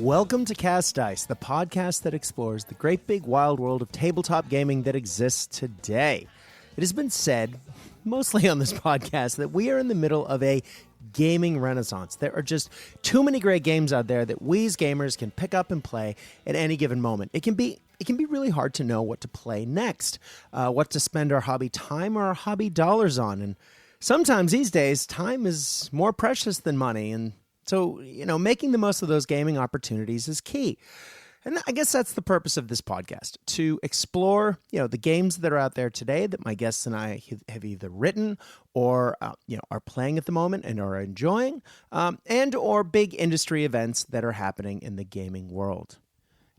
Welcome to Cast Dice, the podcast that explores the great big wild world of tabletop gaming that exists today. It has been said, mostly on this podcast, that we are in the middle of a gaming renaissance. There are just too many great games out there that we as gamers can pick up and play at any given moment. It can be really hard to know what to play next, what to spend our hobby time or our hobby dollars on. And sometimes these days, time is more precious than money. And so, making the most of those gaming opportunities is key. And I guess that's the purpose of this podcast, to explore, the games that are out there today that my guests and I have either written or, are playing at the moment and are enjoying, and or big industry events that are happening in the gaming world.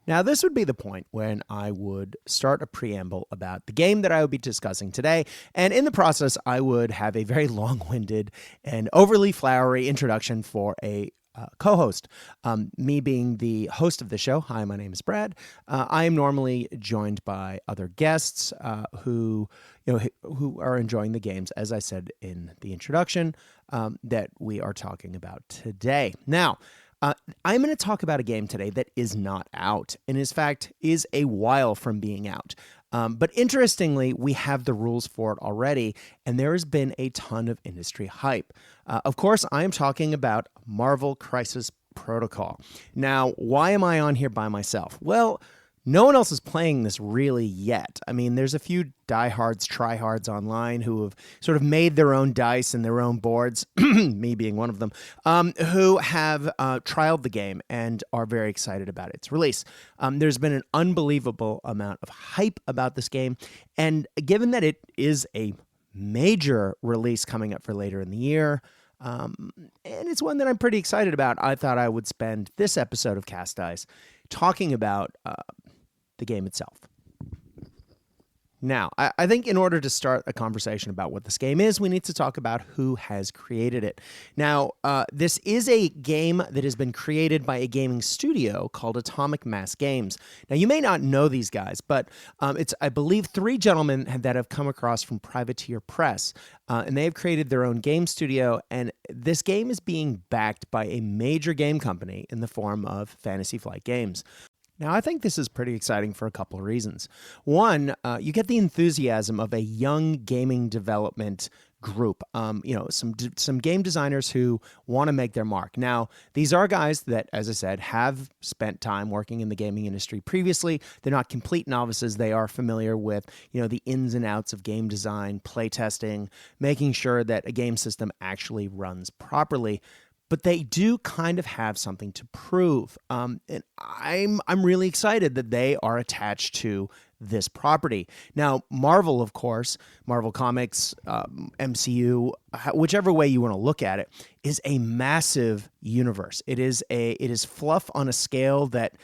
Now, this would be the point when I would start a preamble about the game that I would be discussing today, and in the process, I would have a very long-winded and overly flowery introduction for a co-host. Me being the host of the show. Hi, my name is Brad. I am normally joined by other guests who are enjoying the games, as I said in the introduction, that we are talking about today. Now, I'm going to talk about a game today that is not out, and in fact is a while from being out. But interestingly, we have the rules for it already, and there has been a ton of industry hype. Of course, I am talking about Marvel Crisis Protocol. Now, why am I on here by myself? Well, no one else is playing this really yet. I mean, there's a few diehards, tryhards online who have sort of made their own dice and their own boards, me being one of them, who have trialed the game and are very excited about its release. There's been an unbelievable amount of hype about this game, and given that it is a major release coming up for later in the year, and it's one that I'm pretty excited about, I thought I would spend this episode of Cast Dice talking about the game itself. Now, I think in order to start a conversation about what this game is, we need to talk about who has created it. Now, this is a game that has been created by a gaming studio called Atomic Mass Games. Now, you may not know these guys, but it's, I believe, three gentlemen that have come across from Privateer Press, and they have created their own game studio, and this game is being backed by a major game company in the form of Fantasy Flight Games. Now, I think this is pretty exciting for a couple of reasons. One, you get the enthusiasm of a young gaming development group, some game designers who want to make their mark. Now, these are guys that, as I said, have spent time working in the gaming industry previously. They're not complete novices. They are familiar with, the ins and outs of game design, playtesting, making sure that a game system actually runs properly. But they do kind of have something to prove. And I'm really excited that they are attached to this property. Now, Marvel, of course, Marvel Comics, MCU, whichever way you want to look at it, is a massive universe. It is fluff on a scale that,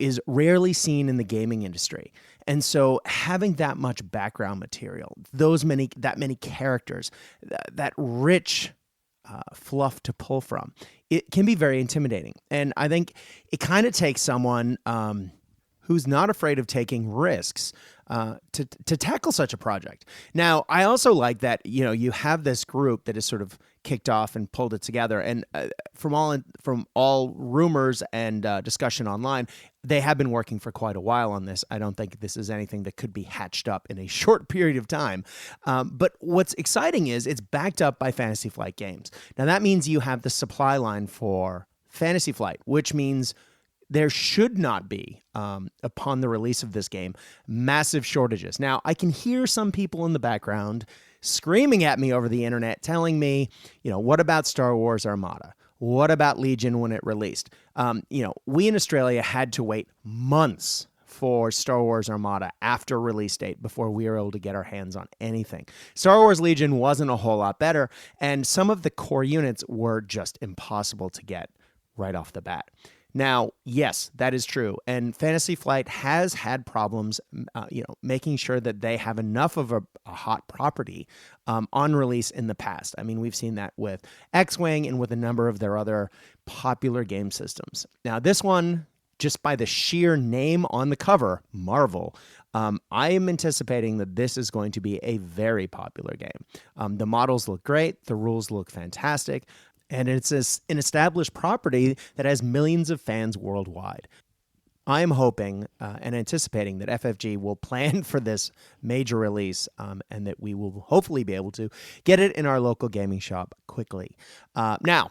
is rarely seen in the gaming industry. And so having that much background material, that many characters, that rich fluff to pull from, it can be very intimidating. And I think it kind of takes someone who's not afraid of taking risks to tackle such a project. Now, I also like that, you have this group that is sort of kicked off and pulled it together. And from all rumors and discussion online, they have been working for quite a while on this. I don't think this is anything that could be hatched up in a short period of time. But what's exciting is it's backed up by Fantasy Flight Games. Now, that means you have the supply line for Fantasy Flight, which means there should not be, upon the release of this game, massive shortages. Now, I can hear some people in the background screaming at me over the internet, telling me, what about Star Wars Armada? What about Legion when it released? We in Australia had to wait months for Star Wars Armada after release date before we were able to get our hands on anything. Star Wars Legion wasn't a whole lot better, and some of the core units were just impossible to get right off the bat. Now, yes, that is true, and Fantasy Flight has had problems, making sure that they have enough of a hot property on release in the past. I mean, we've seen that with X-Wing and with a number of their other popular game systems. Now, this one, just by the sheer name on the cover, Marvel, I am anticipating that this is going to be a very popular game. The models look great. The rules look fantastic. And it's an established property that has millions of fans worldwide. I am hoping and anticipating that FFG will plan for this major release and that we will hopefully be able to get it in our local gaming shop quickly. Now,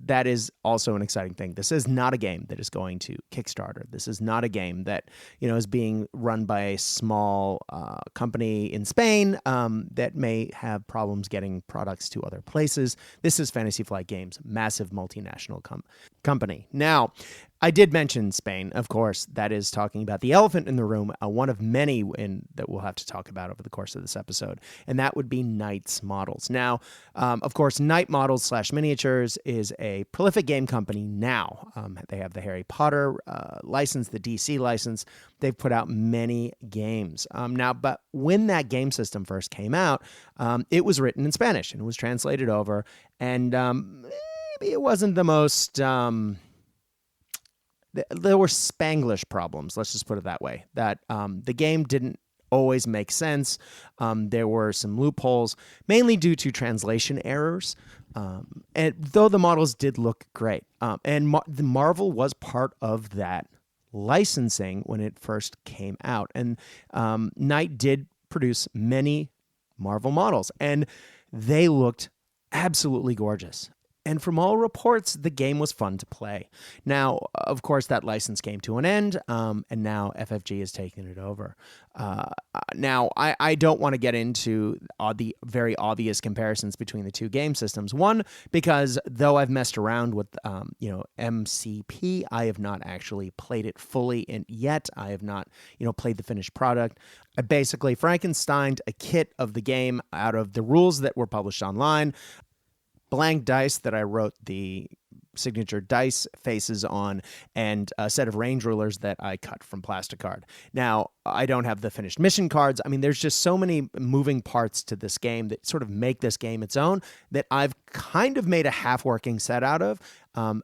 that is also an exciting thing. This is not a game that is going to Kickstarter. This is not a game that is being run by a small company in Spain that may have problems getting products to other places. This is Fantasy Flight Games, massive multinational company. Now, I did mention Spain, of course. That is talking about the elephant in the room, one of many that we'll have to talk about over the course of this episode, and that would be Knight's Models. Now, of course, Knight Models / Miniatures is a prolific game company now. They have the Harry Potter license, the DC license. They've put out many games. Now, but when that game system first came out, it was written in Spanish and it was translated over, and maybe it wasn't the most... there were Spanglish problems, let's just put it that way, that the game didn't always make sense. There were some loopholes, mainly due to translation errors, and though the models did look great. And the Marvel was part of that licensing when it first came out. And Knight did produce many Marvel models, and they looked absolutely gorgeous. And from all reports, the game was fun to play. Now, of course, that license came to an end, and now FFG is taking it over. Now, I don't want to get into the very obvious comparisons between the two game systems. One, because though I've messed around with, MCP, I have not actually played it fully yet. I have not, played the finished product. I basically Frankensteined a kit of the game out of the rules that were published online, blank dice that I wrote the signature dice faces on, and a set of range rulers that I cut from plasticard. Now, I don't have the finished mission cards. I mean, there's just so many moving parts to this game that sort of make this game its own that I've kind of made a half-working set out of.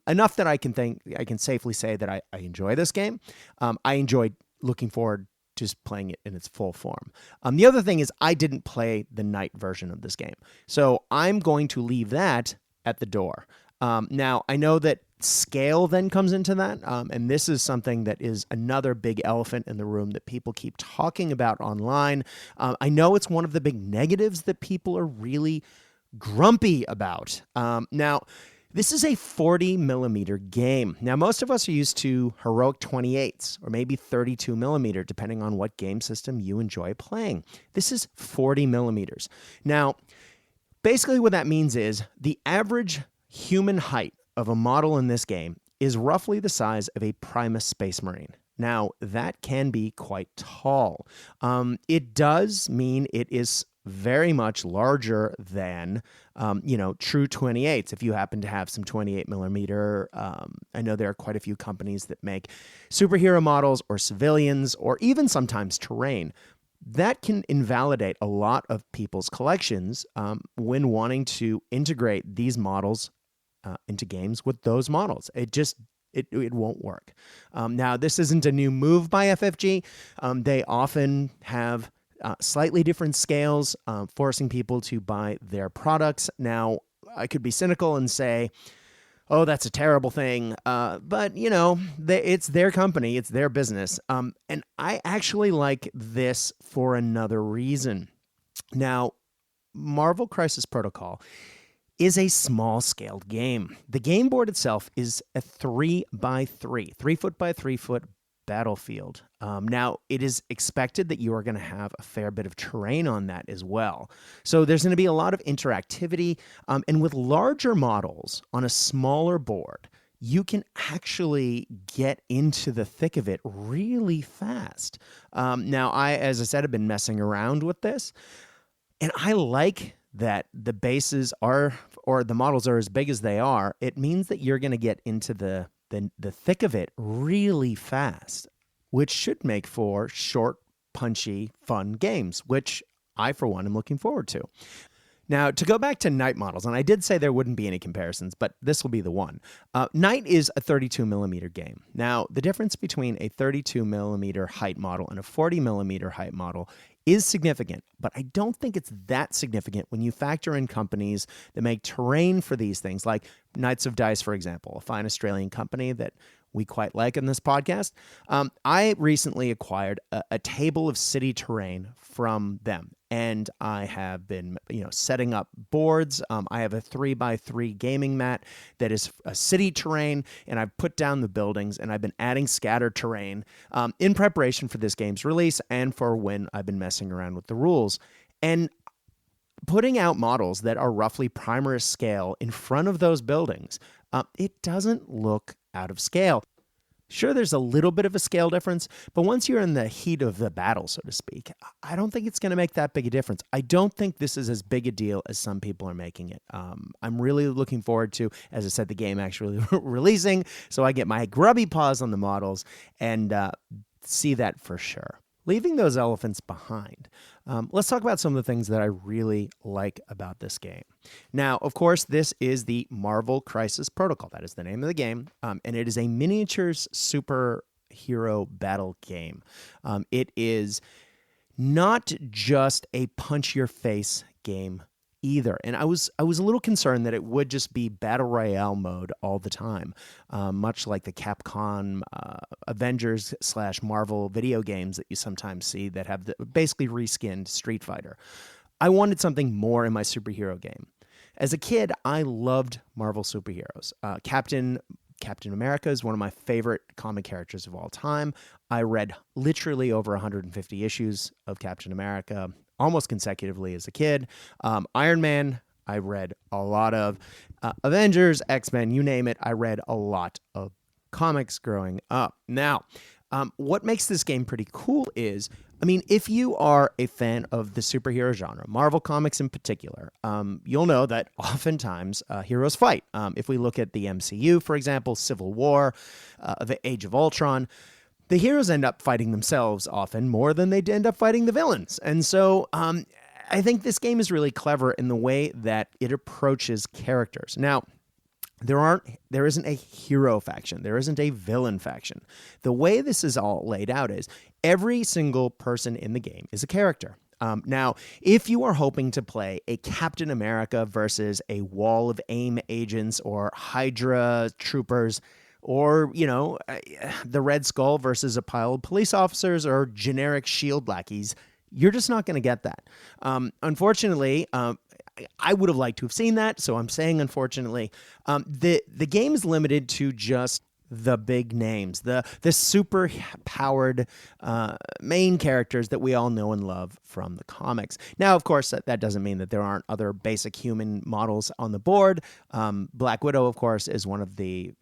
Enough that I can safely say that I enjoy this game. I enjoyed looking forward just playing it in its full form. The other thing is I didn't play the Knight version of this game, so I'm going to leave that at the door. Now, I know that scale then comes into that, and this is something that is another big elephant in the room that people keep talking about online. I know it's one of the big negatives that people are really grumpy about. Now, this is a 40 millimeter game. Now, most of us are used to heroic 28s or maybe 32 millimeter, depending on what game system you enjoy playing. This is 40 millimeters. Now, basically what that means is the average human height of a model in this game is roughly the size of a Primus Space Marine. Now, that can be quite tall. It does mean it is very much larger than, true 28s. If you happen to have some 28 millimeter, I know there are quite a few companies that make superhero models or civilians or even sometimes terrain. That can invalidate a lot of people's collections when wanting to integrate these models into games with those models. It won't work. Now, this isn't a new move by FFG. They often have slightly different scales, forcing people to buy their products. Now, I could be cynical and say, oh, that's a terrible thing. But, it's their company. It's their business. And I actually like this for another reason. Now, Marvel Crisis Protocol is a small-scaled game. The game board itself is a 3x3, 3 foot by 3 foot battlefield. Now, it is expected that you are going to have a fair bit of terrain on that as well. So there's going to be a lot of interactivity. And with larger models on a smaller board, you can actually get into the thick of it really fast. Now, as I said, have been messing around with this, and I like that the bases or the models are as big as they are. It means that you're going to get into the thick of it really fast, which should make for short, punchy, fun games, which I, for one, am looking forward to. Now, to go back to Knight models, and I did say there wouldn't be any comparisons, but this will be the one. Knight is a 32 millimeter game. Now, the difference between a 32 millimeter height model and a 40 millimeter height model is significant, but I don't think it's that significant when you factor in companies that make terrain for these things, like Knights of Dice, for example, a fine Australian company that we quite like in this podcast. I recently acquired a table of city terrain from them, and I have been, setting up boards. I have a 3x3 gaming mat that is a city terrain, and I've put down the buildings, and I've been adding scattered terrain in preparation for this game's release and for when I've been messing around with the rules. And putting out models that are roughly Primaris scale in front of those buildings, it doesn't look out of scale. Sure, there's a little bit of a scale difference, but once you're in the heat of the battle, so to speak, I don't think it's going to make that big a difference. I don't think this is as big a deal as some people are making it. I'm really looking forward to, as I said, the game actually releasing, so I get my grubby paws on the models and see that for sure. Leaving those elephants behind, let's talk about some of the things that I really like about this game. Now, of course, this is the Marvel Crisis Protocol. That is the name of the game, and it is a miniatures superhero battle game. It is not just a punch-your-face game either. And I was a little concerned that it would just be battle royale mode all the time, much like the Capcom Avengers / Marvel video games that you sometimes see that have basically reskinned Street Fighter. I wanted something more in my superhero game. As a kid, I loved Marvel superheroes. Captain America is one of my favorite comic characters of all time. I read literally over 150 issues of Captain America almost consecutively as a kid. Iron Man, I read a lot of. Avengers, X-Men, you name it, I read a lot of comics growing up. Now, what makes this game pretty cool is, if you are a fan of the superhero genre, Marvel Comics in particular, you'll know that oftentimes heroes fight. If we look at the MCU, for example, Civil War, the Age of Ultron, the heroes end up fighting themselves often more than they end up fighting the villains. And so I think this game is really clever in the way that it approaches characters. Now, there isn't a hero faction. There isn't a villain faction. The way this is all laid out is every single person in the game is a character. Now, if you are hoping to play a Captain America versus a wall of AIM agents or Hydra troopers, or, the Red Skull versus a pile of police officers or generic SHIELD lackeys, you're just not going to get that. Unfortunately, I would have liked to have seen that, so I'm saying unfortunately. The game is limited to just the big names, the super powered main characters that we all know and love from the comics. Now, of course, that doesn't mean that there aren't other basic human models on the board. Black Widow, of course, is one of the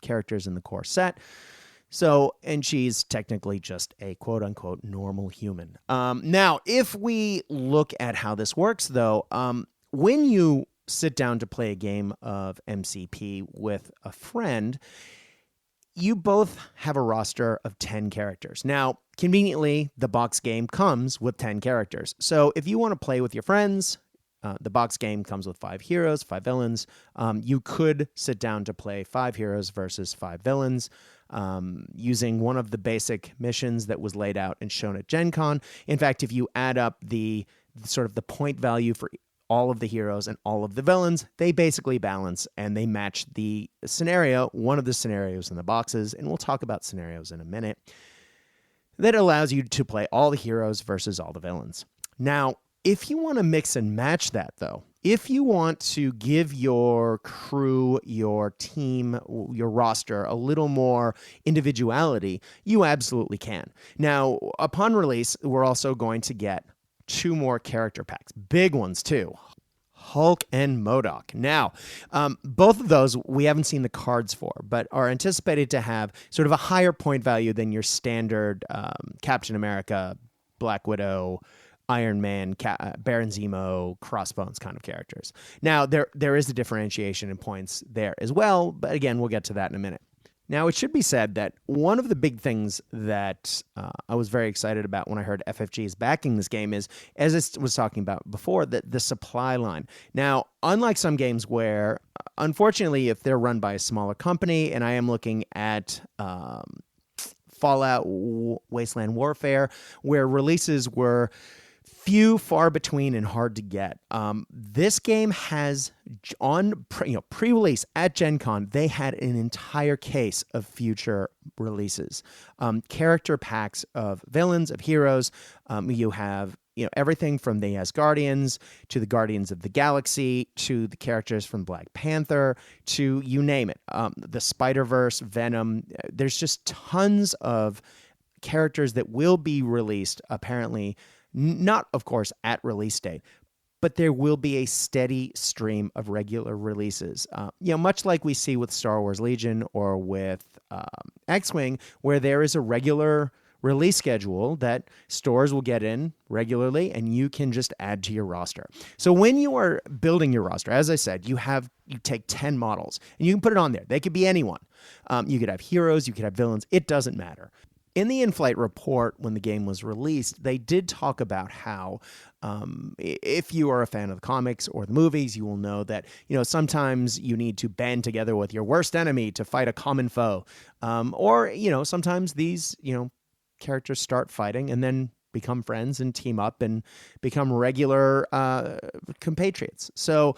characters in the core set. So, and she's technically just a quote-unquote normal human. Now, if we look at how this works, though, when you sit down to play a game of MCP with a friend, you both have a roster of 10 characters. Now, conveniently, the box game comes with 10 characters. So if you want to play with your friends, the box game comes with 5 heroes, 5 villains. You could sit down to play 5 heroes versus 5 villains using one of the basic missions that was laid out and shown at Gen Con. In fact, if you add up the sort of the point value for all of the heroes and all of the villains, they basically balance and they match the scenario, one of the scenarios in the boxes, and we'll talk about scenarios in a minute, that allows you to play all the heroes versus all the villains. Now, if you want to mix and match that, though, if you want to give your crew, your team, your roster a little more individuality, you absolutely can. Now, upon release, we're also going to get 2 more character packs, big ones too. Hulk and MODOK. Now, both of those we haven't seen the cards for, but are anticipated to have sort of a higher point value than your standard Captain America, Black Widow, Iron Man, Baron Zemo, Crossbones kind of characters. Now, there is a differentiation in points there as well, but again, we'll get to that in a minute. Now, it should be said that one of the big things that I was very excited about when I heard FFG is backing this game is, as I was talking about before, the supply line. Now, unlike some games where, unfortunately, if they're run by a smaller company, and I am looking at Fallout, Wasteland Warfare, where releases were few, far between, and hard to get. This game has on pre-release at Gen Con, they had an entire case of future releases, character packs of villains, of heroes. You have everything from the Asgardians to the Guardians of the Galaxy to the characters from Black Panther to you name it, the Spider-Verse, Venom. There's just tons of characters that will be released, apparently. Not, of course, at release date, but there will be a steady stream of regular releases. Much like we see with Star Wars Legion or with X-Wing, where there is a regular release schedule that stores will get in regularly, and you can just add to your roster. So when you are building your roster, as I said, you take 10 models, and you can put it on there. They could be anyone. You could have heroes, you could have villains. It doesn't matter. In the in-flight report, when the game was released, they did talk about how if you are a fan of the comics or the movies, you will know that sometimes you need to band together with your worst enemy to fight a common foe, or sometimes these characters start fighting and then become friends and team up and become regular compatriots. So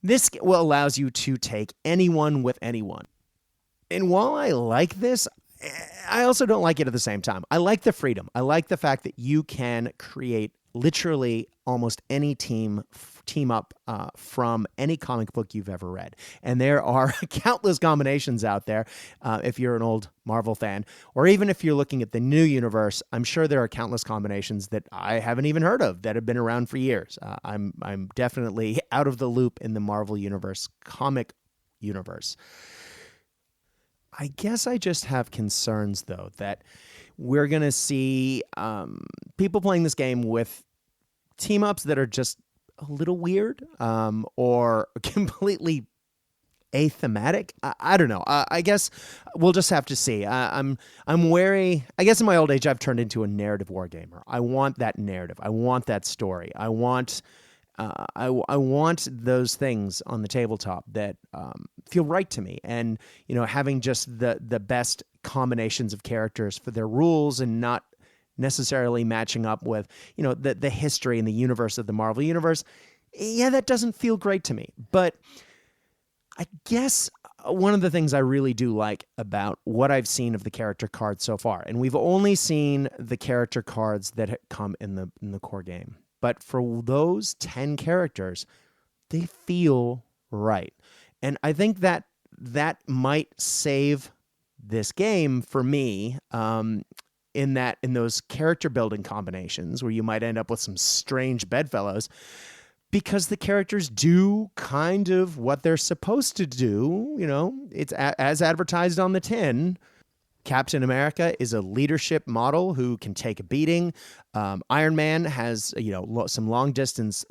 this allows you to take anyone with anyone. And while I like this, I also don't like it at the same time. I like the freedom. I like the fact that you can create literally almost any team up from any comic book you've ever read. And there are countless combinations out there. If you're an old Marvel fan, or even if you're looking at the new universe, I'm sure there are countless combinations that I haven't even heard of that have been around for years. I'm definitely out of the loop in the Marvel universe, comic universe. I guess I just have concerns, though, that we're going to see people playing this game with team-ups that are just a little weird or completely athematic. I don't know. I guess we'll just have to see. I'm wary. I guess in my old age, I've turned into a narrative wargamer. I want that narrative. I want that story. I want those things on the tabletop that feel right to me, and having just the best combinations of characters for their rules, and not necessarily matching up with the history and the universe of the Marvel universe. Yeah, that doesn't feel great to me. But I guess one of the things I really do like about what I've seen of the character cards so far, and we've only seen the character cards that come in the core game. But for those 10 characters, they feel right. And I think that might save this game for me in those character building combinations where you might end up with some strange bedfellows, because the characters do kind of what they're supposed to do. It's as advertised on the tin. Captain America is a leadership model who can take a beating. Iron Man has, some long distance,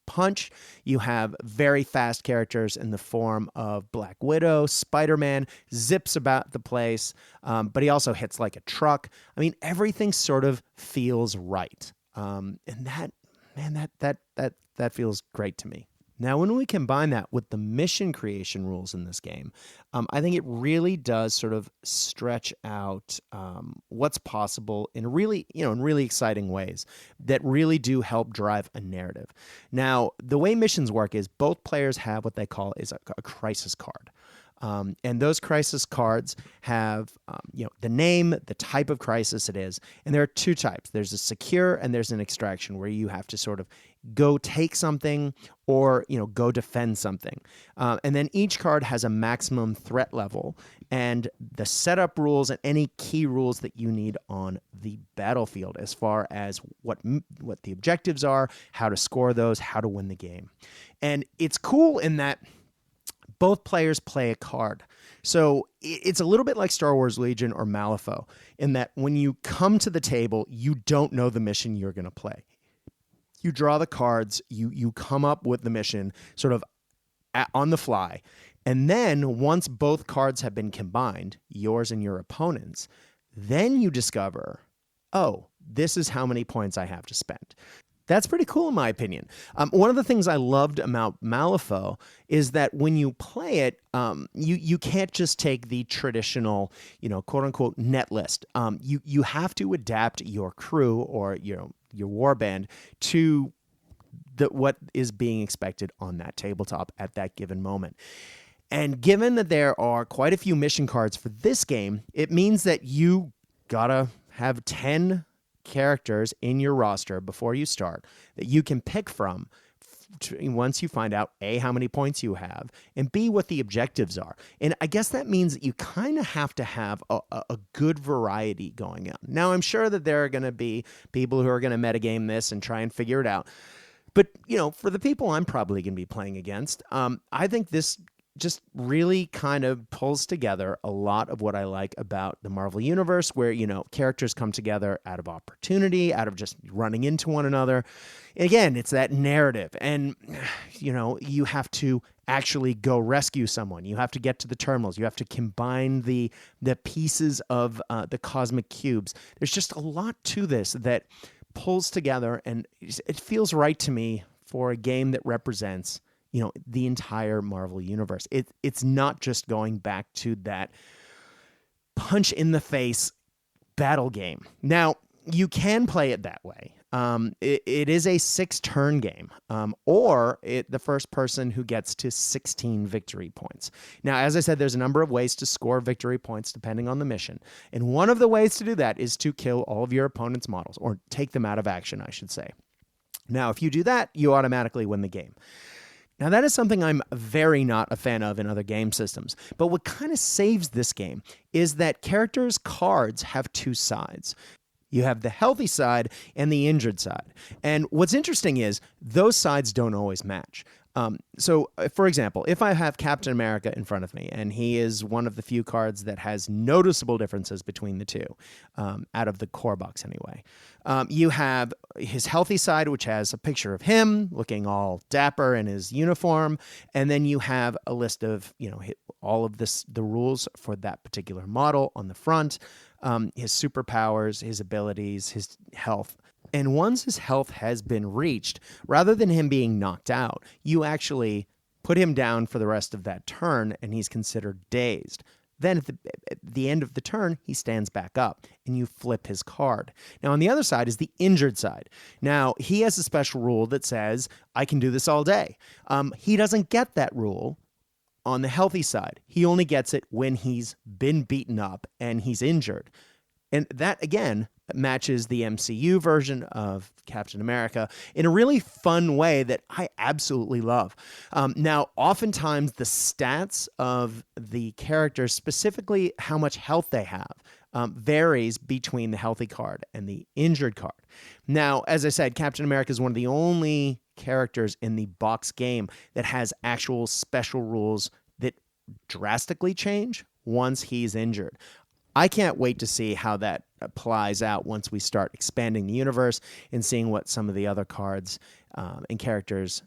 punch. You have very fast characters in the form of Black Widow. Spider-Man zips about the place, but he also hits like a truck. I mean, everything sort of feels right. And that feels great to me. Now, when we combine that with the mission creation rules in this game, I think it really does sort of stretch out what's possible in really exciting ways that really do help drive a narrative. Now, the way missions work is both players have what they call is a crisis card. And those crisis cards have, the name, the type of crisis it is. And there are two types. There's a secure and there's an extraction, where you have to sort of go take something or, go defend something. And then each card has a maximum threat level and the setup rules and any key rules that you need on the battlefield as far as what the objectives are, how to score those, how to win the game. And it's cool in that both players play a card. So it's a little bit like Star Wars Legion or Malifaux, in that when you come to the table, you don't know the mission you're going to play. You draw the cards, you come up with the mission sort of on the fly, And then once both cards have been combined, yours and your opponent's, then you discover, oh, this is how many points I have to spend. That's pretty cool in my opinion. One of the things I loved about Malifaux is that when you play it, you can't just take the traditional, quote unquote net list. You have to adapt your crew or your warband to what is being expected on that tabletop at that given moment. And given that there are quite a few mission cards for this game, it means that you gotta have 10 characters in your roster before you start that you can pick from once you find out A, how many points you have, and B, what the objectives are. And I guess that means that you kind of have to have a good variety going on. Now, I'm sure that there are going to be people who are going to metagame this and try and figure it out. But, for the people I'm probably going to be playing against, I think this just really kind of pulls together a lot of what I like about the Marvel Universe, where, characters come together out of opportunity, out of just running into one another. Again, it's that narrative. And, you have to actually go rescue someone. You have to get to the terminals. You have to combine the pieces of the cosmic cubes. There's just a lot to this that pulls together, and it feels right to me for a game that represents the entire Marvel Universe. It's not just going back to that punch in the face battle game. Now, you can play it that way. It is a 6-turn game, or the first person who gets to 16 victory points. Now, as I said, there's a number of ways to score victory points depending on the mission. And one of the ways to do that is to kill all of your opponent's models, or take them out of action, I should say. Now, if you do that, you automatically win the game. Now, that is something I'm very not a fan of in other game systems. But what kind of saves this game is that characters' cards have 2 sides. You have the healthy side and the injured side. And what's interesting is those sides don't always match. So, for example, if I have Captain America in front of me, and he is one of the few cards that has noticeable differences between the two, out of the core box anyway, you have his healthy side, which has a picture of him looking all dapper in his uniform, and then you have a list of all of the rules for that particular model on the front, his superpowers, his abilities, his health. And once his health has been reached, rather than him being knocked out, you actually put him down for the rest of that turn, and he's considered dazed. Then at the end of the turn, he stands back up, and you flip his card. Now, on the other side is the injured side. Now, he has a special rule that says, I can do this all day. He doesn't get that rule on the healthy side. He only gets it when he's been beaten up and he's injured. And that, again, matches the MCU version of Captain America in a really fun way that I absolutely love. Now, oftentimes the stats of the characters, specifically how much health they have, varies between the healthy card and the injured card. Now, as I said, Captain America is one of the only characters in the box game that has actual special rules that drastically change once he's injured. I can't wait to see how that applies out once we start expanding the universe and seeing what some of the other cards and characters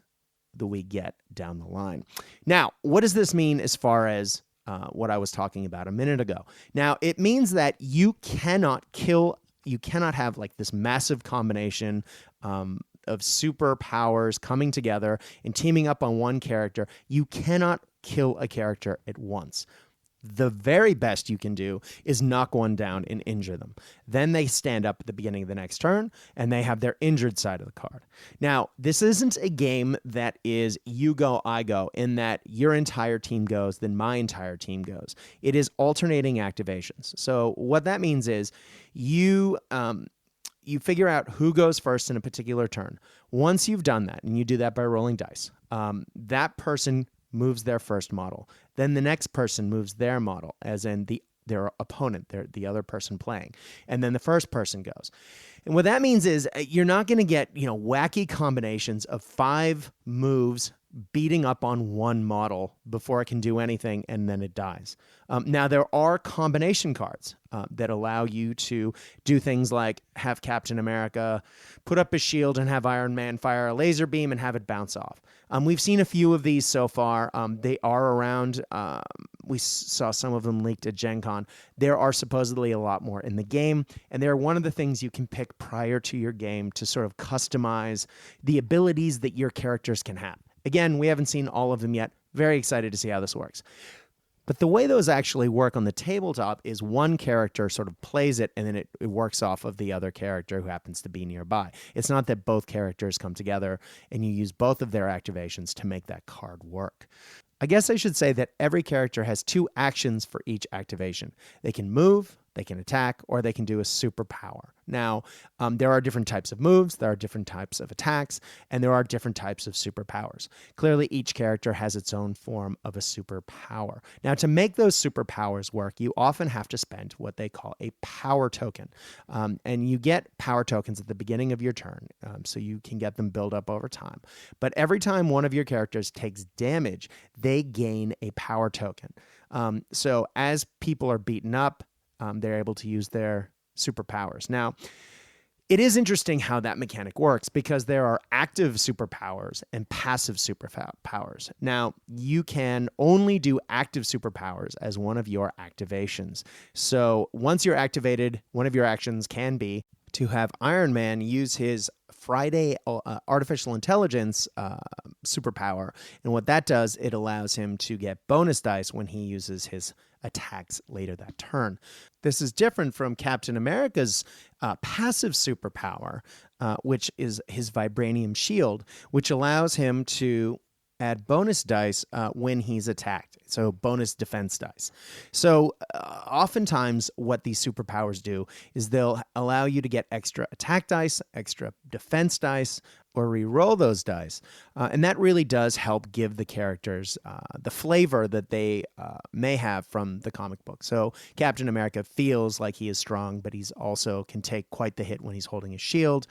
that we get down the line. Now, what does this mean as far as what I was talking about a minute ago? Now, it means that you cannot have like this massive combination of superpowers coming together and teaming up on one character. You cannot kill a character at once. The very best you can do is knock one down and injure them. Then they stand up at the beginning of the next turn, and they have their injured side of the card. Now, this isn't a game that is you go, I go, in that your entire team goes, then my entire team goes. It is alternating activations. So what that means is you figure out who goes first in a particular turn. Once you've done that, and you do that by rolling dice, that person moves their first model. Then the next person moves their model, as in their opponent, the other person playing. And then the first person goes. And what that means is you're not going to get, wacky combinations of 5 moves beating up on one model before it can do anything, and then it dies. Now, there are combination cards that allow you to do things like have Captain America put up a shield and have Iron Man fire a laser beam and have it bounce off. We've seen a few of these so far. They are around. We saw some of them leaked at Gen Con. There are supposedly a lot more in the game, and they're one of the things you can pick prior to your game to sort of customize the abilities that your characters can have. Again, we haven't seen all of them yet. Very excited to see how this works. But the way those actually work on the tabletop is one character sort of plays it, and then it works off of the other character who happens to be nearby. It's not that both characters come together and you use both of their activations to make that card work. I guess I should say that every character has 2 actions for each activation. They can move, they can attack, or they can do a superpower. Now, there are different types of moves, there are different types of attacks, and there are different types of superpowers. Clearly, each character has its own form of a superpower. Now, to make those superpowers work, you often have to spend what they call a power token. And you get power tokens at the beginning of your turn, so you can get them built up over time. But every time one of your characters takes damage, they gain a power token. So as people are beaten up, they're able to use their superpowers. Now, it is interesting how that mechanic works because there are active superpowers and passive superpowers. Now, you can only do active superpowers as one of your activations. So once you're activated, one of your actions can be to have Iron Man use his Friday artificial intelligence superpower. And what that does, it allows him to get bonus dice when he uses his attacks later that turn. This is different from Captain America's passive superpower, which is his vibranium shield, which allows him to add bonus dice when he's attacked. So bonus defense dice. So oftentimes what these superpowers do is they'll allow you to get extra attack dice, extra defense dice, or re-roll those dice. And that really does help give the characters the flavor that they may have from the comic book. So Captain America feels like he is strong, but he's also can take quite the hit when he's holding his shield,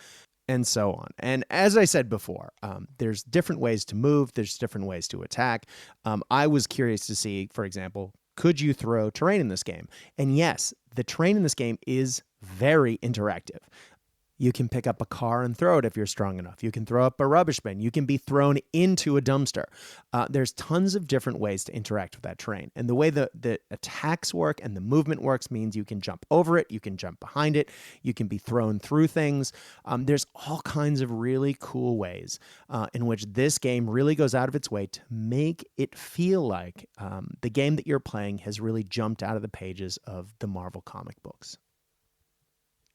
and so on. And as I said before, there's different ways to move. There's different ways to attack. I was curious to see, for example, could you throw terrain in this game? And yes, the terrain in this game is very interactive. You can pick up a car and throw it if you're strong enough. You can throw up a rubbish bin. You can be thrown into a dumpster. There's tons of different ways to interact with that terrain. And the way the attacks work and the movement works means you can jump over it. You can jump behind it. You can be thrown through things. There's all kinds of really cool ways in which this game really goes out of its way to make it feel like the game that you're playing has really jumped out of the pages of the Marvel comic books.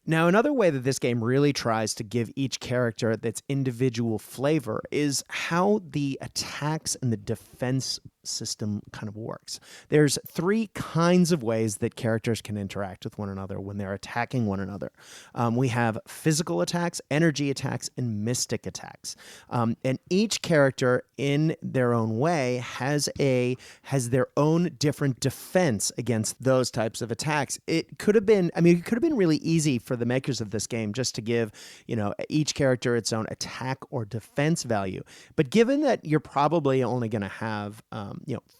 Now, another way that this game really tries to give each character its individual flavor is how the attacks and the defense system kind of works. There's 3 kinds of ways that characters can interact with one another when they're attacking one another. We have physical attacks, energy attacks, and mystic attacks. And each character in their own way has their own different defense against those types of attacks. It could have been really easy for the makers of this game just to give, each character its own attack or defense value. But given that you're probably only going to have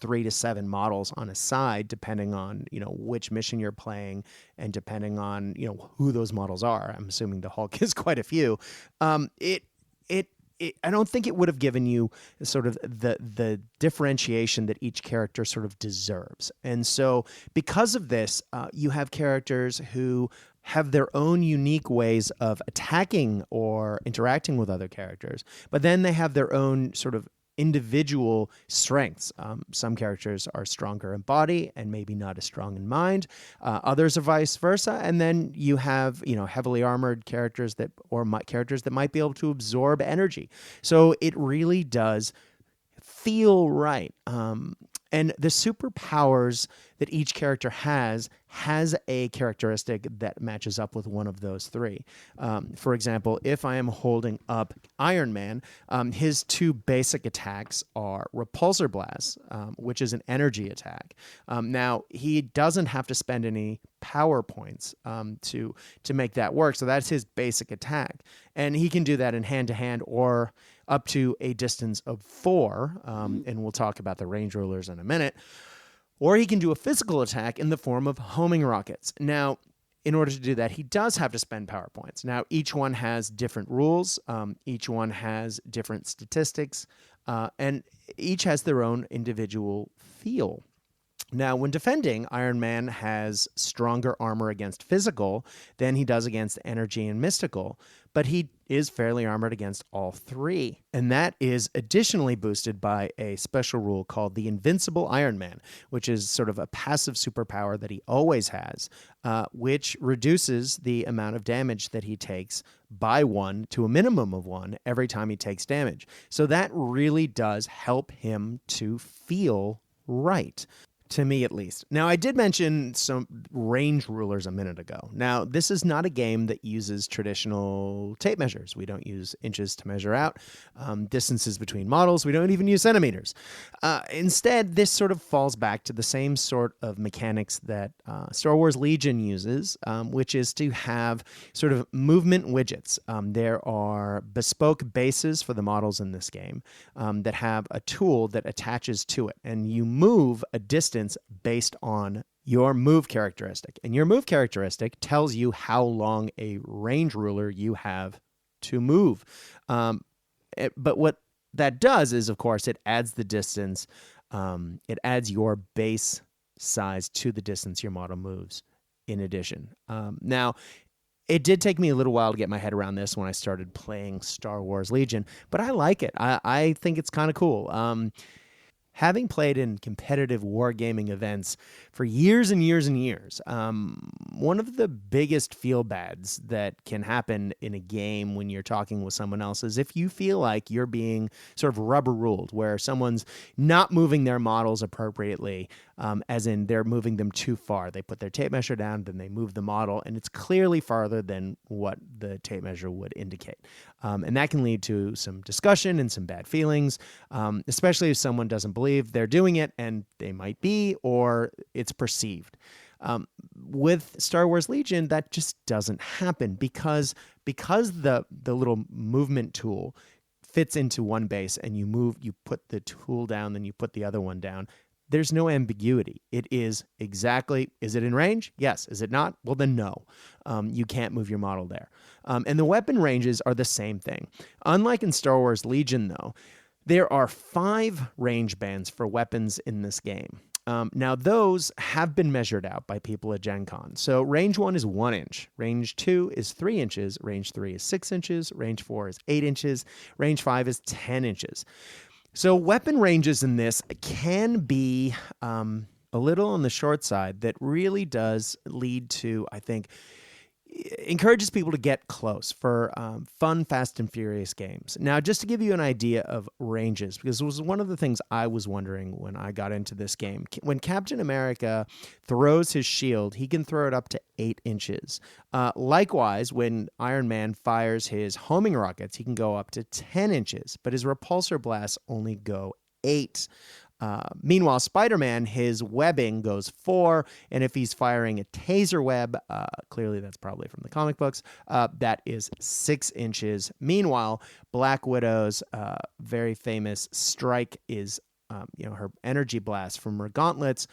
3 to 7 models on a side, depending on, which mission you're playing and depending on, who those models are. I'm assuming the Hulk is quite a few. I don't think it would have given you sort of the differentiation that each character sort of deserves. And so because of this, you have characters who have their own unique ways of attacking or interacting with other characters, but then they have their own sort of individual strengths. Some characters are stronger in body and maybe not as strong in mind. Others are vice versa. And then you have, heavily armored characters characters that might be able to absorb energy. So it really does feel right. And the superpowers that each character has a characteristic that matches up with one of those three. For example, if I am holding up Iron Man, his two basic attacks are Repulsor Blast, which is an energy attack. Now, he doesn't have to spend any power points to make that work. So that's his basic attack. And he can do that in hand-to-hand or up to a distance of 4. And we'll talk about the range rulers in a minute. Or he can do a physical attack in the form of homing rockets. Now, in order to do that, he does have to spend power points. Now, each one has different rules. Each one has different statistics. And each has their own individual feel. Now, when defending, Iron Man has stronger armor against physical than he does against energy and mystical, but he is fairly armored against all three. And that is additionally boosted by a special rule called the Invincible Iron Man, which is sort of a passive superpower that he always has, which reduces the amount of damage that he takes by 1 to a minimum of 1 every time he takes damage. So that really does help him to feel right. To me, at least. Now, I did mention some range rulers a minute ago. Now, this is not a game that uses traditional tape measures. We don't use inches to measure out distances between models. We don't even use centimeters. Instead, this sort of falls back to the same sort of mechanics that Star Wars Legion uses, which is to have sort of movement widgets. There are bespoke bases for the models in this game that have a tool that attaches to it, and you move a distance based on your move characteristic. And your move characteristic tells you how long a range ruler you have to move. But what that does is, of course, it adds the distance. It adds your base size to the distance your model moves in addition. Now, it did take me a little while to get my head around this when I started playing Star Wars Legion, but I like it. I think it's kind of cool. Having played in competitive wargaming events for years and years and years, one of the biggest feel-bads that can happen in a game when you're talking with someone else is if you feel like you're being sort of rubber-ruled, where someone's not moving their models appropriately, as in they're moving them too far. They put their tape measure down, then they move the model, and it's clearly farther than what the tape measure would indicate. And that can lead to some discussion and some bad feelings, especially if someone doesn't believe they're doing it, and they might be, or it's perceived. With Star Wars Legion, that just doesn't happen because the little movement tool fits into one base, and you put the tool down, then you put the other one down. There's no ambiguity. It is exactly, is it in range? Yes. Is it not? Well, then no. You can't move your model there. And the weapon ranges are the same thing. Unlike in Star Wars Legion, though, there are 5 range bands for weapons in this game. Now, those have been measured out by people at Gen Con. So range 1 is 1 inch. Range 2 is 3 inches. Range 3 is 6 inches. Range 4 is 8 inches. Range 5 is 10 inches. So weapon ranges in this can be a little on the short side. That really does lead to, I think, encourages people to get close for fun, fast, and furious games. Now, just to give you an idea of ranges, because it was one of the things I was wondering when I got into this game. When Captain America throws his shield, he can throw it up to 8 inches. Likewise, when Iron Man fires his homing rockets, he can go up to 10 inches, but his repulsor blasts only go 8. Meanwhile, Spider-Man, his webbing goes 4, and if he's firing a taser web, clearly that's probably from the comic books, that is 6 inches. Meanwhile, Black Widow's very famous strike is, her energy blast from her gauntlets,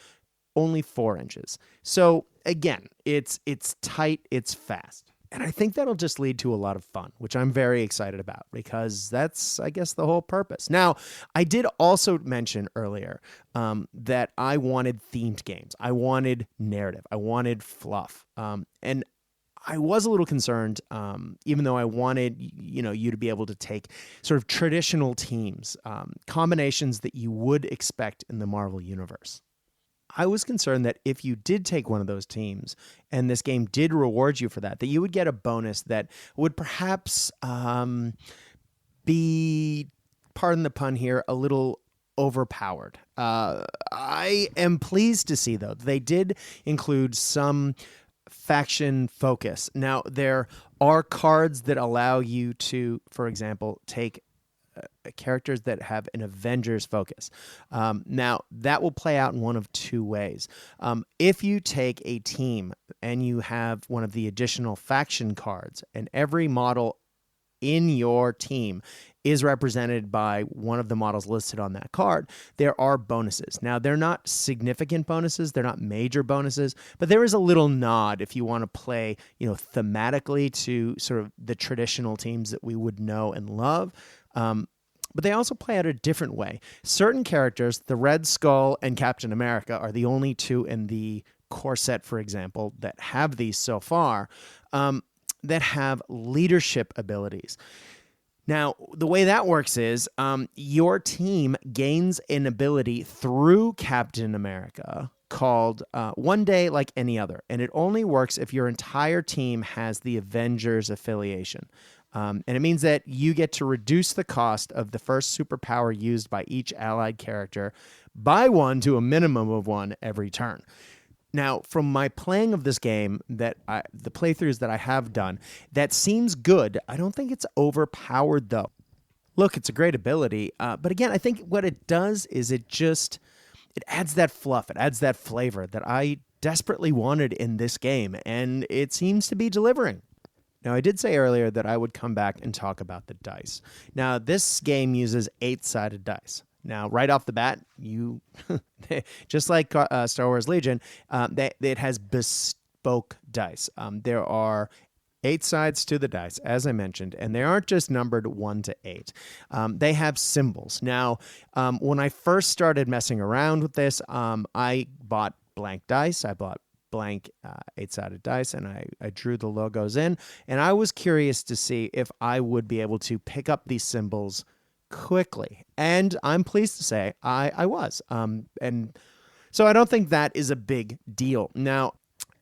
only 4 inches. So again, it's tight, it's fast. And I think that'll just lead to a lot of fun, which I'm very excited about because that's, I guess, the whole purpose. Now, I did also mention earlier that I wanted themed games. I wanted narrative. I wanted fluff. And I was a little concerned, even though I wanted, you to be able to take sort of traditional teams, combinations that you would expect in the Marvel Universe. I was concerned that if you did take one of those teams and this game did reward you for that you would get a bonus that would perhaps be, pardon the pun here, a little overpowered. I am pleased to see, though, they did include some faction focus. Now, there are cards that allow you to, for example, take characters that have an Avengers focus. Now, that will play out in one of two ways. If you take a team and you have one of the additional faction cards, and every model in your team is represented by one of the models listed on that card, there are bonuses. Now, they're not significant bonuses, they're not major bonuses, but there is a little nod if you want to play, thematically to sort of the traditional teams that we would know and love. But they also play out a different way. Certain characters, the Red Skull and Captain America, are the only two in the core set, for example, that have these so far, that have leadership abilities. Now, the way that works is your team gains an ability through Captain America called One Day Like Any Other, and it only works if your entire team has the Avengers affiliation. And it means that you get to reduce the cost of the first superpower used by each allied character by one to a minimum of one every turn. Now, from my playing of this game, the playthroughs that I have done, that seems good. I don't think it's overpowered, though. Look, it's a great ability, but again, I think what it does is it adds that fluff, it adds that flavor that I desperately wanted in this game, and it seems to be delivering. Now, I did say earlier that I would come back and talk about the dice. Now, this game uses 8-sided dice. Now, right off the bat, just like Star Wars Legion, it has bespoke dice. There are 8 sides to the dice, as I mentioned, and they aren't just numbered 1 to 8. They have symbols. Now, when I first started messing around with this, I bought blank dice. I bought blank 8-sided dice, and I drew the logos in, and I was curious to see if I would be able to pick up these symbols quickly, and I'm pleased to say I was. And so I don't think that is a big deal. Now,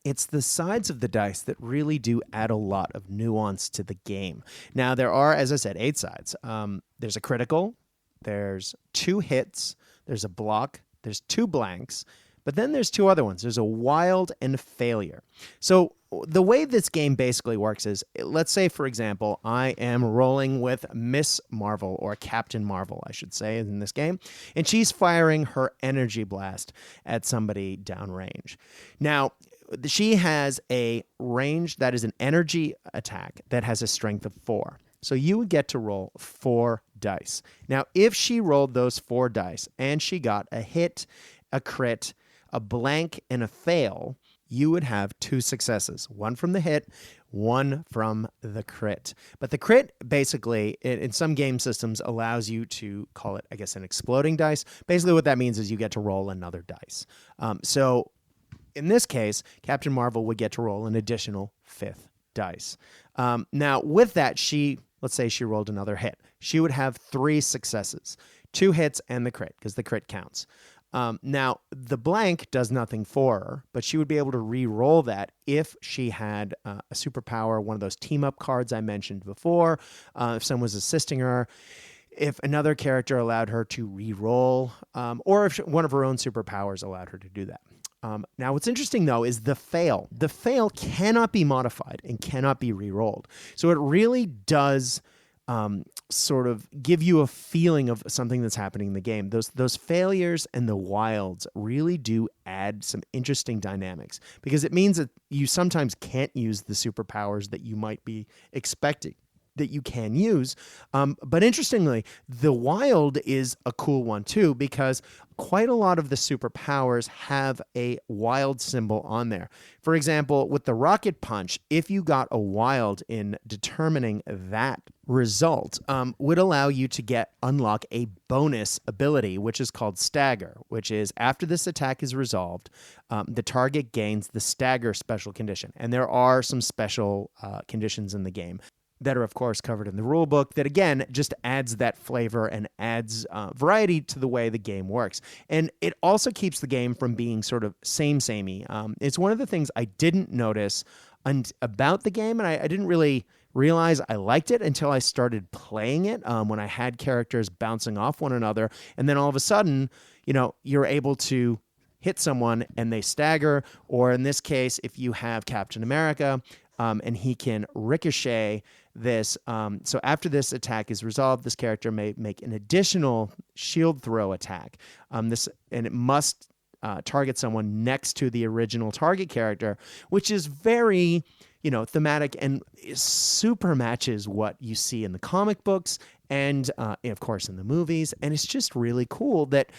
it's the sides of the dice that really do add a lot of nuance to the game. Now, there are, as I said, 8 sides. There's a critical, there's 2 hits, there's a block, there's 2 blanks, but then there's 2 other ones. There's a wild and a failure. So the way this game basically works is, let's say, for example, I am rolling with Miss Marvel, or Captain Marvel, I should say, in this game, and she's firing her energy blast at somebody downrange. Now, she has a range that is an energy attack that has a strength of 4. So you would get to roll 4 dice. Now, if she rolled those 4 dice and she got a hit, a crit, a blank, and a fail, you would have 2 successes, one from the hit, one from the crit. But the crit basically, in some game systems, allows you to call it, I guess, an exploding dice. Basically what that means is you get to roll another dice. So in this case, Captain Marvel would get to roll an additional 5th dice. Now, with that, let's say she rolled another hit. She would have 3 successes, 2 hits and the crit, because the crit counts. Now, the blank does nothing for her, but she would be able to re-roll that if she had a superpower, one of those team-up cards I mentioned before, if someone was assisting her, if another character allowed her to re-roll, or if one of her own superpowers allowed her to do that. Now, what's interesting, though, is the fail. The fail cannot be modified and cannot be re-rolled. So it really does sort of give you a feeling of something that's happening in the game. Those failures and the wilds really do add some interesting dynamics, because it means that you sometimes can't use the superpowers that you might be expecting that you can use. But interestingly, the wild is a cool one too, because quite a lot of the superpowers have a wild symbol on there. For example, with the rocket punch, if you got a wild in determining that result, would allow you to unlock a bonus ability, which is called stagger, which is after this attack is resolved, the target gains the stagger special condition. And there are some special conditions in the game that are, of course, covered in the rule book that, again, just adds that flavor and adds variety to the way the game works. And it also keeps the game from being sort of samey. It's one of the things I didn't notice about the game, and I didn't really realize I liked it until I started playing it, when I had characters bouncing off one another. And then all of a sudden, you're able to hit someone and they stagger. Or in this case, if you have Captain America, and he can ricochet this. So after this attack is resolved, this character may make an additional shield throw attack. And it must target someone next to the original target character, which is very, thematic and super matches what you see in the comic books and of course in the movies. And it's just really cool that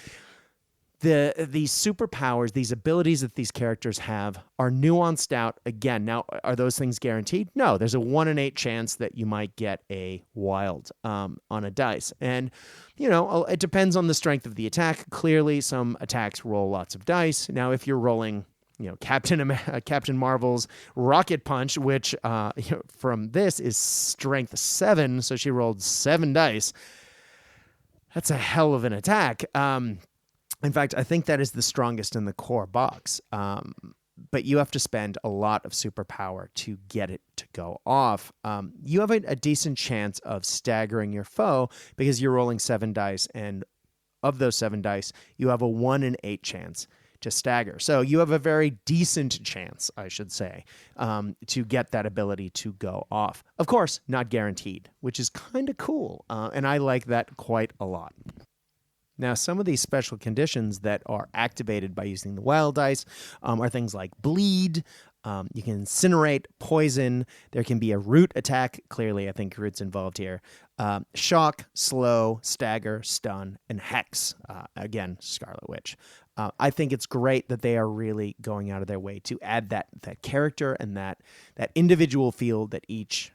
these superpowers, these abilities that these characters have are nuanced out again. Now, are those things guaranteed? No, there's a 1 in 8 chance that you might get a wild on a dice. And, it depends on the strength of the attack. Clearly, some attacks roll lots of dice. Now, if you're rolling, Captain Marvel's rocket punch, which from this is strength 7, so she rolled 7 dice. That's a hell of an attack. In fact, I think that is the strongest in the core box. But you have to spend a lot of superpower to get it to go off. You have a decent chance of staggering your foe because you're rolling 7 dice, and of those 7 dice, you have a 1 in 8 chance to stagger. So you have a very decent chance, I should say, to get that ability to go off. Of course, not guaranteed, which is kind of cool, and I like that quite a lot. Now, some of these special conditions that are activated by using the wild dice are things like bleed. You can incinerate, poison. There can be a root attack. Clearly, I think root's involved here. Shock, slow, stagger, stun, and hex. Again, Scarlet Witch. I think it's great that they are really going out of their way to add that character and that individual feel that each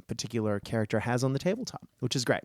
particular character has on the tabletop, which is great.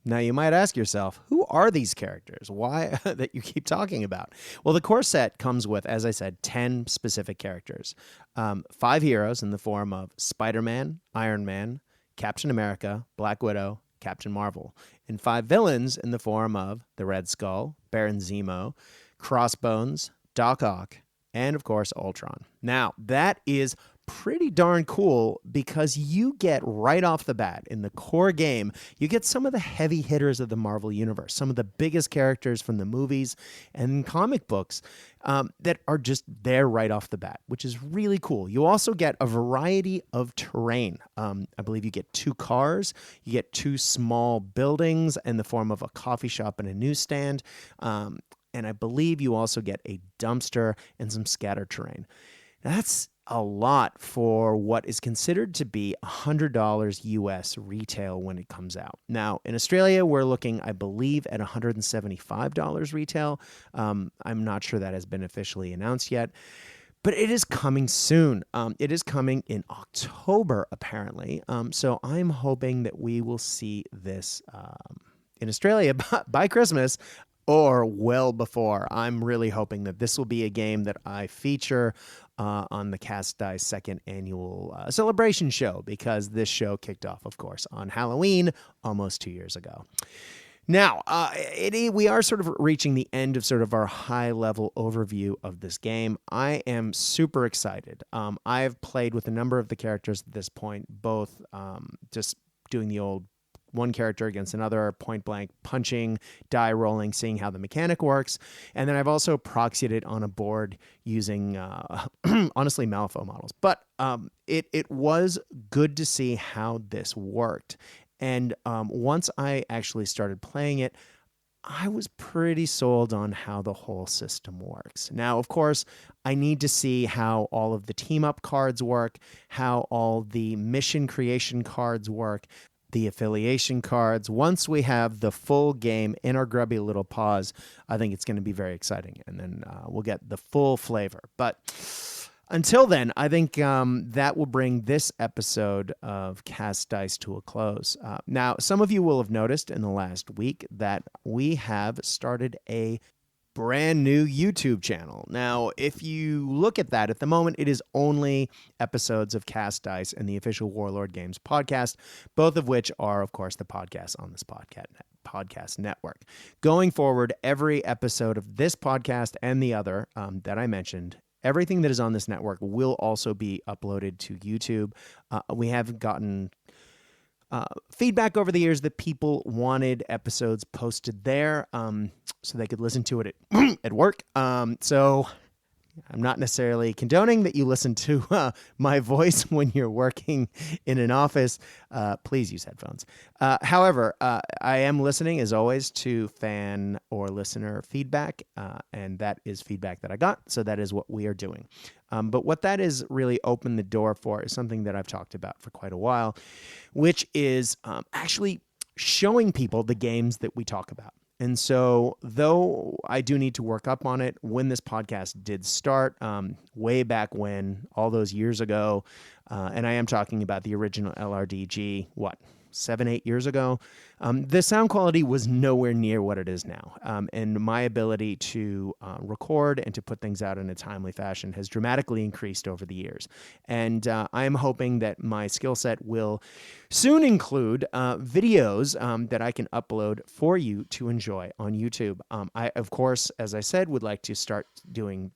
Now, you might ask yourself, who are these characters? Why that you keep talking about? Well, the core set comes with, as I said, 10 specific characters. 5 heroes in the form of Spider-Man, Iron Man, Captain America, Black Widow, Captain Marvel, and 5 villains in the form of the Red Skull, Baron Zemo, Crossbones, Doc Ock, and, of course, Ultron. Now, that is pretty darn cool because you get right off the bat in the core game, you get some of the heavy hitters of the Marvel Universe, some of the biggest characters from the movies and comic books that are just there right off the bat, which is really cool. You also get a variety of terrain. I believe you get 2 cars, you get 2 small buildings in the form of a coffee shop and a newsstand, and I believe you also get a dumpster and some scatter terrain. That's a lot for what is considered to be $100 US retail when it comes out. Now, in Australia, we're looking, I believe, at $175 retail. I'm not sure that has been officially announced yet, but it is coming soon. It is coming in October, apparently. So I'm hoping that we will see this in Australia by Christmas, or well before. I'm really hoping that this will be a game that I feature on the Cast Dice second annual celebration show, because this show kicked off, of course, on Halloween almost 2 years ago. Now, we are sort of reaching the end of sort of our high-level overview of this game. I am super excited. I've played with a number of the characters at this point, both just doing the old one character against another, point blank, punching, die rolling, seeing how the mechanic works. And then I've also proxied it on a board using, honestly, Malifaux models. But it was good to see how this worked. And once I actually started playing it, I was pretty sold on how the whole system works. Now, of course, I need to see how all of the team-up cards work, how all the mission creation cards work, the affiliation cards. Once we have the full game in our grubby little paws, I think it's going to be very exciting, and then we'll get the full flavor. But until then, I think that will bring this episode of Cast Dice to a close. Now, some of you will have noticed in the last week that we have started a brand new YouTube channel. Now, if you look at that, at the moment, it is only episodes of Cast Dice and the official Warlord Games podcast, both of which are, of course, the podcasts on this podcast network. Going forward, every episode of this podcast and the other that I mentioned, everything that is on this network will also be uploaded to YouTube. We have gotten feedback over the years that people wanted episodes posted there so they could listen to it at work. So I'm not necessarily condoning that you listen to my voice when you're working in an office. Please use headphones. However, I am listening, as always, to fan or listener feedback, and that is feedback that I got, so that is what we are doing. But what that has really opened the door for is something that I've talked about for quite a while, which is actually showing people the games that we talk about. And so, though I do need to work up on it, when this podcast did start, way back when, all those years ago, and I am talking about the original LRDG, 7, 8 years ago, the sound quality was nowhere near what it is now. And my ability to record and to put things out in a timely fashion has dramatically increased over the years. And I am hoping that my skill set will soon include videos that I can upload for you to enjoy on YouTube. I, of course, as I said, would like to start doing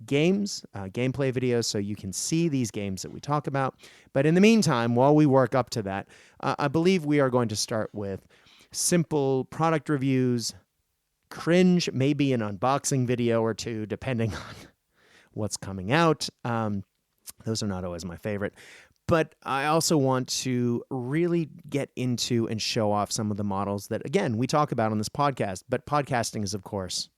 gameplay videos so you can see these games that we talk about. But in the meantime, while we work up to that, I believe we are going to start with simple product reviews, cringe, maybe an unboxing video or two, depending on what's coming out. Those are not always my favorite. But I also want to really get into and show off some of the models that, again, we talk about on this podcast. But podcasting is, of course,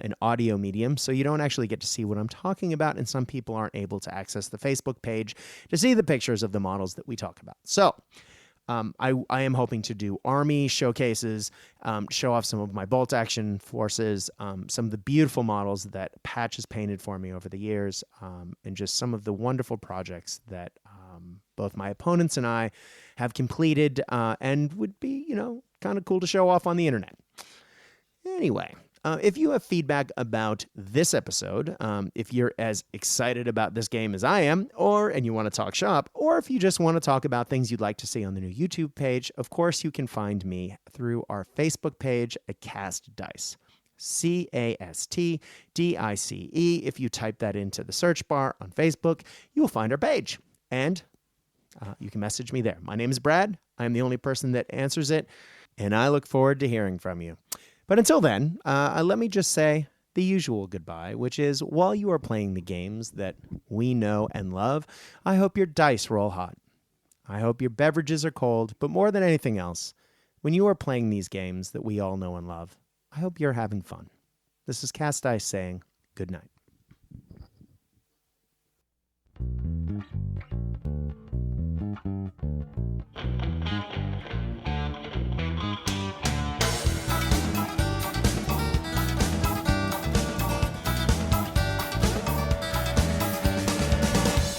an audio medium, so you don't actually get to see what I'm talking about, and some people aren't able to access the Facebook page to see the pictures of the models that we talk about. So I am hoping to do army showcases, show off some of my bolt action forces, some of the beautiful models that Patch has painted for me over the years, and just some of the wonderful projects that both my opponents and I have completed and would be, kind of cool to show off on the internet. Anyway, if you have feedback about this episode, if you're as excited about this game as I am, and you want to talk shop, or if you just want to talk about things you'd like to see on the new YouTube page, of course you can find me through our Facebook page at Cast Dice. CASTDICE. If you type that into the search bar on Facebook, you will find our page. And you can message me there. My name is Brad. I'm the only person that answers it, and I look forward to hearing from you. But until then, let me just say the usual goodbye, which is, while you are playing the games that we know and love, I hope your dice roll hot. I hope your beverages are cold, but more than anything else, when you are playing these games that we all know and love, I hope you're having fun. This is Cast Dice saying good night.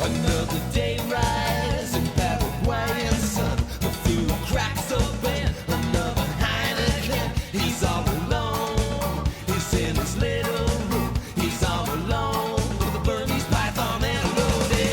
Another day rise in Paraguayan sun. A few cracks open, another Heineken. He's all alone. He's in his little room. He's all alone with a Burmese python and a loaded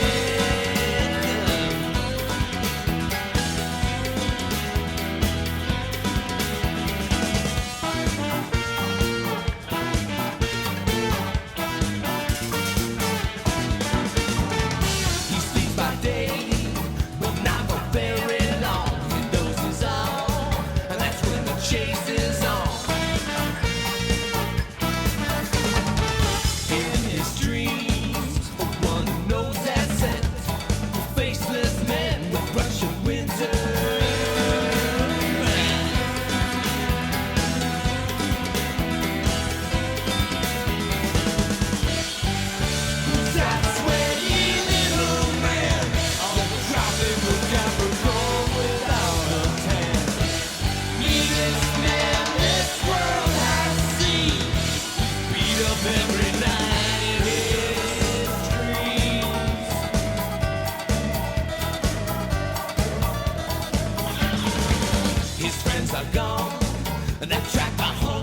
His friends are gone, and that track I home.